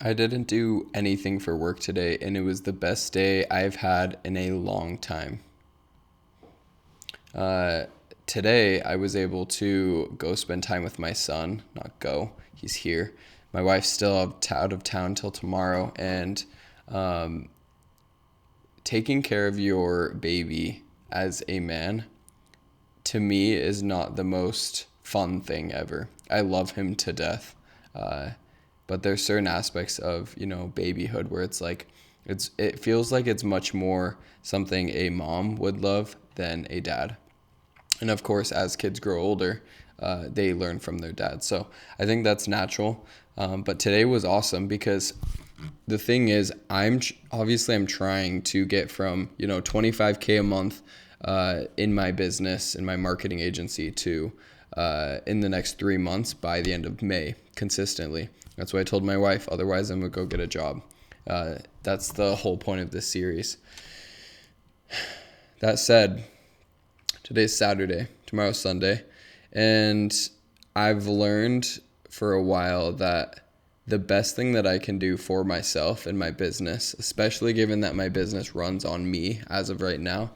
I didn't do anything for work today, and it was the best day I've had in a long time. Uh, Today, I was able to go spend time with my son. Not go, he's here. My wife's still out of town till tomorrow, and um, taking care of your baby as a man to me is not the most fun thing ever. I love him to death. Uh, but there's certain aspects of, babyhood where it feels like it's much more something a mom would love than a dad. And of course, as kids grow older, they learn from their dad. So I think that's natural. But today was awesome because the thing is, obviously I'm trying to get from 25K a month in my business, in my marketing agency, to in the next 3 months by the end of May consistently. That's what I told my wife. Otherwise, I'm gonna go get a job. That's the whole point of this series. That said, today's Saturday, tomorrow's Sunday, and I've learned for a while that the best thing that I can do for myself and my business, especially given that my business runs on me as of right now,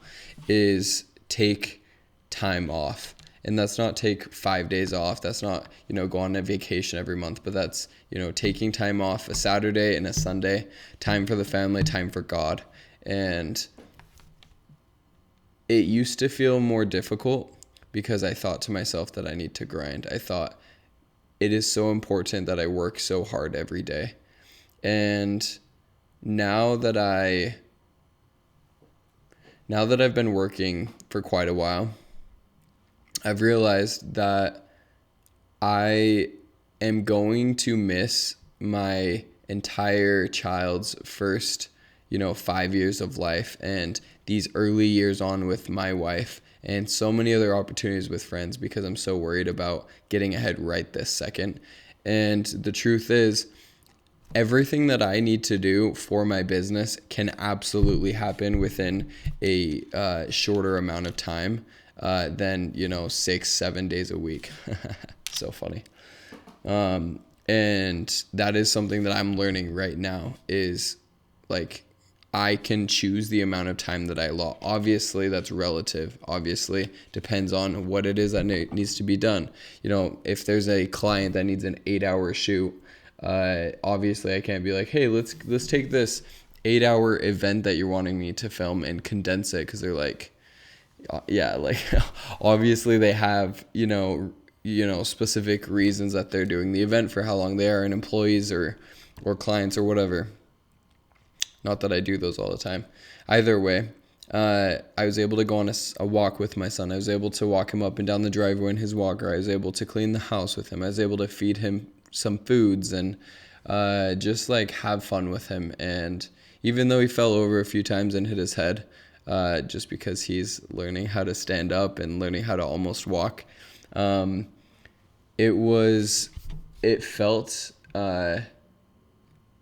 is take time off. And that's not take 5 days off. That's not, go on a vacation every month, but that's, taking time off a Saturday and a Sunday, time for the family, time for God. And it used to feel more difficult because I thought to myself that I need to grind. I thought it is so important that I work so hard every day. And now that I've been working for quite a while, I've realized that I am going to miss my entire child's first, 5 years of life and these early years on with my wife and so many other opportunities with friends because I'm so worried about getting ahead right this second. And the truth is, everything that I need to do for my business can absolutely happen within a shorter amount of time than 6-7 days a week. So funny. And that is something that I'm learning right now is like I can choose the amount of time that I allot. Obviously, that's relative. Obviously, depends on what it is that needs to be done. If there's a client that needs an 8-hour shoot, obviously I can't be like, hey, let's take this 8-hour event that you're wanting me to film and condense it, because they're like, yeah, like obviously they have specific reasons that they're doing the event for how long they are, and employees or clients or whatever. Not that I do those all the time. Either way, I was able to go on a walk with my son. I was able to walk him up and down the driveway in his walker. I was able to clean the house with him. I was able to feed him some foods and just like have fun with him. And even though he fell over a few times and hit his head, just because he's learning how to stand up and learning how to almost walk, it felt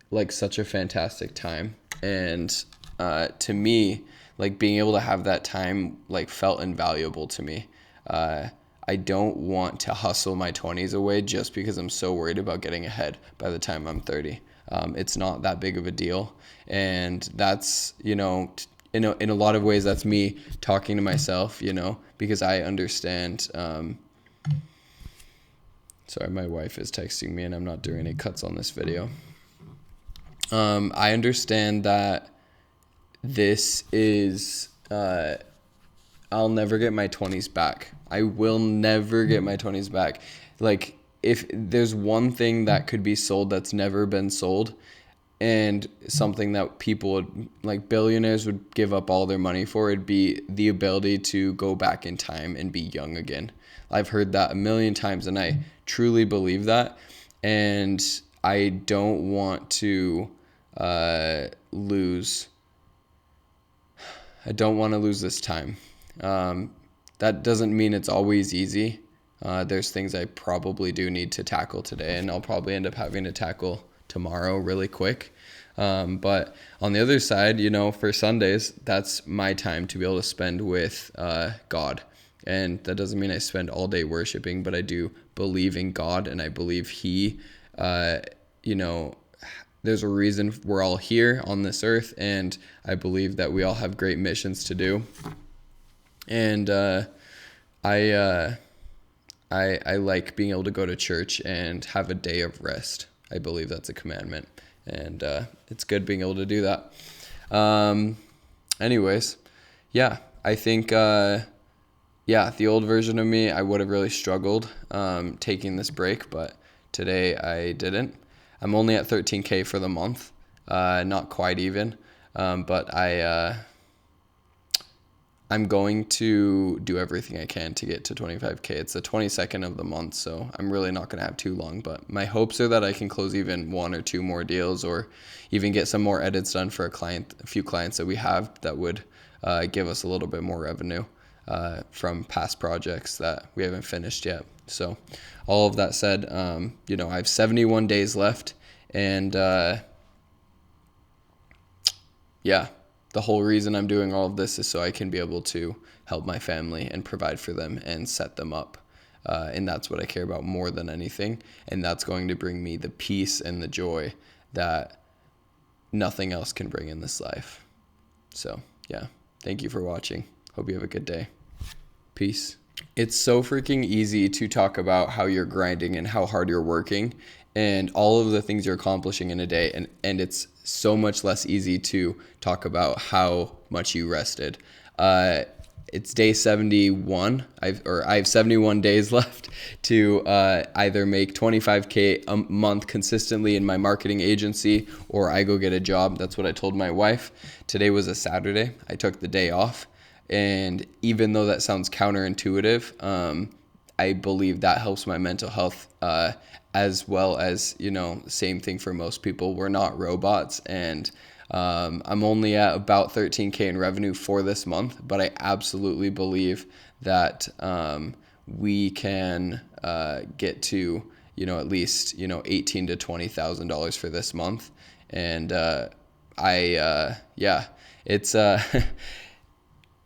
like such a fantastic time. And to me, like being able to have that time like felt invaluable to me. I don't want to hustle my 20s away just because I'm so worried about getting ahead by the time I'm 30. It's not that big of a deal. And that's, in a lot of ways, that's me talking to myself, because I understand. Sorry, my wife is texting me and I'm not doing any cuts on this video. I understand that this is, I'll never get my 20s back. I will never get my 20s back. Like, if there's one thing that could be sold that's never been sold, and something that people would, like billionaires would give up all their money for, it'd be the ability to go back in time and be young again. I've heard that a million times and I truly believe that. And I don't want to lose. I don't want to lose this time. That doesn't mean it's always easy. There's things I probably do need to tackle today, and I'll probably end up having to tackle tomorrow really quick. But on the other side, for Sundays, that's my time to be able to spend with God. And that doesn't mean I spend all day worshiping, but I do believe in God, and I believe He, there's a reason we're all here on this earth, and I believe that we all have great missions to do. And I like being able to go to church and have a day of rest. I believe that's a commandment, and it's good being able to do that. Anyways, yeah, I think, the old version of me, I would have really struggled taking this break, but today I didn't. I'm only at 13K for the month, not quite even, but I'm going to do everything I can to get to 25K. It's the 22nd of the month, so I'm really not going to have too long. But my hopes are that I can close even 1 or 2 more deals, or even get some more edits done for a few clients that we have that would give us a little bit more revenue from past projects that we haven't finished yet. So all of that said, I have 71 days left, and the whole reason I'm doing all of this is so I can be able to help my family and provide for them and set them up. And that's what I care about more than anything. And that's going to bring me the peace and the joy that nothing else can bring in this life. So, thank you for watching. Hope you have a good day. Peace. It's so freaking easy to talk about how you're grinding and how hard you're working and all of the things you're accomplishing in a day. And it's so much less easy to talk about how much you rested. It's day 71. I have 71 days left to either make 25K a month consistently in my marketing agency, or I go get a job. That's what I told my wife. Today was a Saturday. I took the day off. And even though that sounds counterintuitive, I believe that helps my mental health, as well as, same thing for most people. We're not robots, and I'm only at about 13K in revenue for this month, but I absolutely believe that we can get to, at least, $18,000 to $20,000 for this month. And it's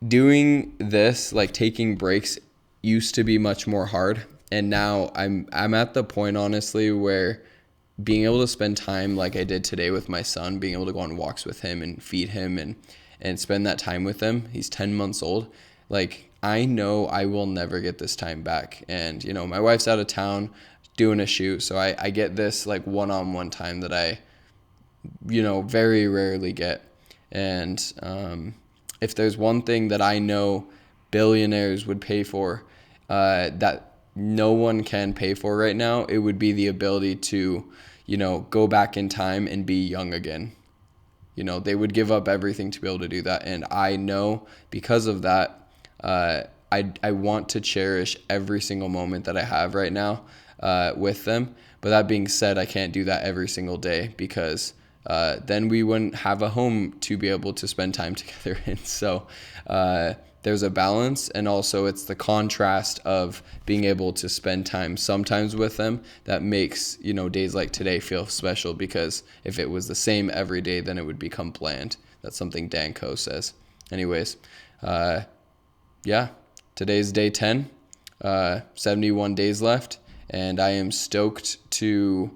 doing this, like taking breaks, used to be much more hard, and now I'm at the point, honestly, where being able to spend time like I did today with my son, being able to go on walks with him and feed him and spend that time with him. He's 10 months old. Like, I know I will never get this time back. And, my wife's out of town doing a shoot, so I get this like one-on-one time that I, very rarely get. And if there's one thing that I know billionaires would pay for, that no one can pay for right now, it would be the ability to, go back in time and be young again. They would give up everything to be able to do that. And I know because of that, I want to cherish every single moment that I have right now with them. But that being said, I can't do that every single day, because then we wouldn't have a home to be able to spend time together in. So there's a balance, and also it's the contrast of being able to spend time sometimes with them that makes, days like today feel special, because if it was the same every day, then it would become bland. That's something Dan Coe says. Anyways, today's day 10, 71 days left, and I am stoked to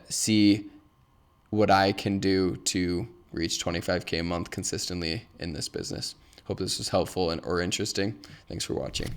see what I can do to reach 25K a month consistently in this business. Hope this was helpful or interesting. Thanks for watching.